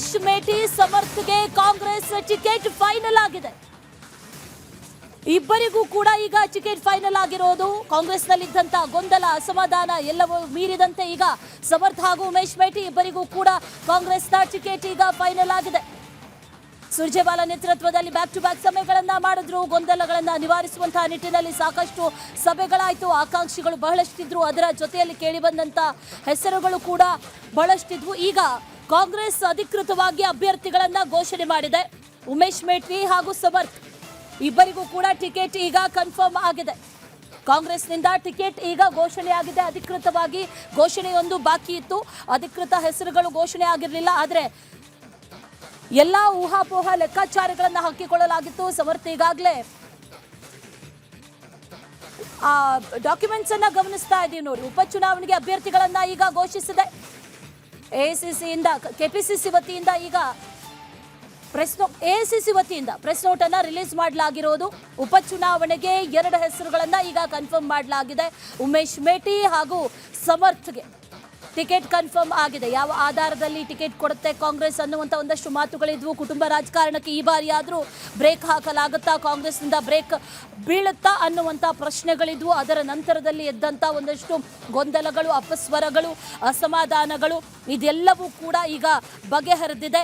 ಉಮೇಶ್ ಮೇಟಿ ಸಮರ್ಥ್ಗೆ Congress ticket final ಆಗಿದೆ. ಇಬ್ಬರಿಗೂ ಕೂಡ ಈಗ ಟಿಕೆಟ್ ಫೈನಲ್ ಆಗಿರೋದು. ಕಾಂಗ್ರೆಸ್ನಲ್ಲಿದ್ದಂತ ಗೊಂದಲ, ಅಸಮಾಧಾನ ಎಲ್ಲವೂ ಮೀರಿದಂತೆ ಈಗ ಸಮರ್ಥ್ ಹಾಗೂ ಉಮೇಶ್ ಮೇಟಿ ಇಬ್ಬರಿಗೂ ಕೂಡ ಕಾಂಗ್ರೆಸ್ನ ಟಿಕೆಟ್ ಈಗ ಫೈನಲ್ ಆಗಿದೆ. ಸುರ್ಜೇವಾಲಾ ನೇತೃತ್ವದಲ್ಲಿ ಬ್ಯಾಕ್ ಟು ಬ್ಯಾಕ್ ಸಭೆಗಳನ್ನ ಮಾಡಿದ್ರು. ಗೊಂದಲಗಳನ್ನ ನಿವಾರಿಸುವಂತಹ ನಿಟ್ಟಿನಲ್ಲಿ ಸಾಕಷ್ಟು ಸಭೆಗಳಾಯಿತು. ಆಕಾಂಕ್ಷಿಗಳು ಬಹಳಷ್ಟಿದ್ರು. ಅದರ ಜೊತೆಯಲ್ಲಿ ಕೇಳಿಬಂದಂತ ಹೆಸರುಗಳು ಕೂಡ ಬಹಳಷ್ಟಿದ್ವು. ಈಗ ಕಾಂಗ್ರೆಸ್ ಅಧಿಕೃತವಾಗಿ ಅಭ್ಯರ್ಥಿಗಳನ್ನ ಘೋಷಣೆ ಮಾಡಿದೆ. ಉಮೇಶ್ ಮೇಟಿ ಹಾಗೂ ಸಮರ್ಥ್ ಇಬ್ಬರಿಗೂ ಕೂಡ ಟಿಕೆಟ್ ಈಗ ಕನ್ಫರ್ಮ್ ಆಗಿದೆ. ಕಾಂಗ್ರೆಸ್ನಿಂದ ಟಿಕೆಟ್ ಈಗ ಘೋಷಣೆಯಾಗಿದೆ. ಅಧಿಕೃತವಾಗಿ ಘೋಷಣೆಯೊಂದು ಬಾಕಿ ಇತ್ತು. ಅಧಿಕೃತ ಹೆಸರುಗಳು ಘೋಷಣೆ ಆಗಿರಲಿಲ್ಲ. ಆದರೆ ಎಲ್ಲ ಊಹಾಪೋಹ ಲೆಕ್ಕಾಚಾರಗಳನ್ನು ಹಾಕಿಕೊಳ್ಳಲಾಗಿತ್ತು. ಸಮರ್ಥ್ ಈಗಾಗಲೇ ಡಾಕ್ಯುಮೆಂಟ್ಸ್ ಅನ್ನ ಗಮನಿಸ್ತಾ ಇದ್ದೀವಿ ನೋಡಿ. ಉಪಚುನಾವಣೆಗೆ ಅಭ್ಯರ್ಥಿಗಳನ್ನ ಈಗ ಘೋಷಿಸಿದೆ. ಎಐಸಿಸಿಯಿಂದ ಕೆಪಿಸಿಸಿ ವತಿಯಿಂದ ಈಗ ಎಐಸಿಸಿ ವತಿಯಿಂದ ಪ್ರೆಸ್ ನೋಟ್ ಅನ್ನ ರಿಲೀಸ್ ಮಾಡಲಾಗಿರೋದು. ಉಪಚುನಾವಣೆಗೆ 2 ಹೆಸರುಗಳನ್ನ ಈಗ ಕನ್ಫರ್ಮ್ ಮಾಡಲಾಗಿದೆ. ಉಮೇಶ್ ಮೇಟಿ ಹಾಗೂ ಸಮರ್ಥ್ಗೆ ಟಿಕೆಟ್ ಕನ್ಫರ್ಮ್ ಆಗಿದೆ. ಯಾವ ಆಧಾರದಲ್ಲಿ ಟಿಕೆಟ್ ಕೊಡುತ್ತೆ ಕಾಂಗ್ರೆಸ್ ಅನ್ನುವಂಥ ಒಂದಷ್ಟು ಮಾತುಗಳಿದ್ವು. ಕುಟುಂಬ ರಾಜಕಾರಣಕ್ಕೆ ಈ ಬಾರಿ ಆದರೂ ಬ್ರೇಕ್ ಹಾಕಲಾಗುತ್ತಾ, ಕಾಂಗ್ರೆಸ್ನಿಂದ ಬ್ರೇಕ್ ಬೀಳುತ್ತಾ ಅನ್ನುವಂಥ ಪ್ರಶ್ನೆಗಳಿದ್ವು. ಅದರ ನಂತರದಲ್ಲಿ ಎದ್ದಂಥ ಒಂದಷ್ಟು ಗೊಂದಲಗಳು, ಅಪಸ್ವರಗಳು, ಅಸಮಾಧಾನಗಳು ಇದೆಲ್ಲವೂ ಕೂಡ ಈಗ ಬಗೆಹರಿದಿದೆ.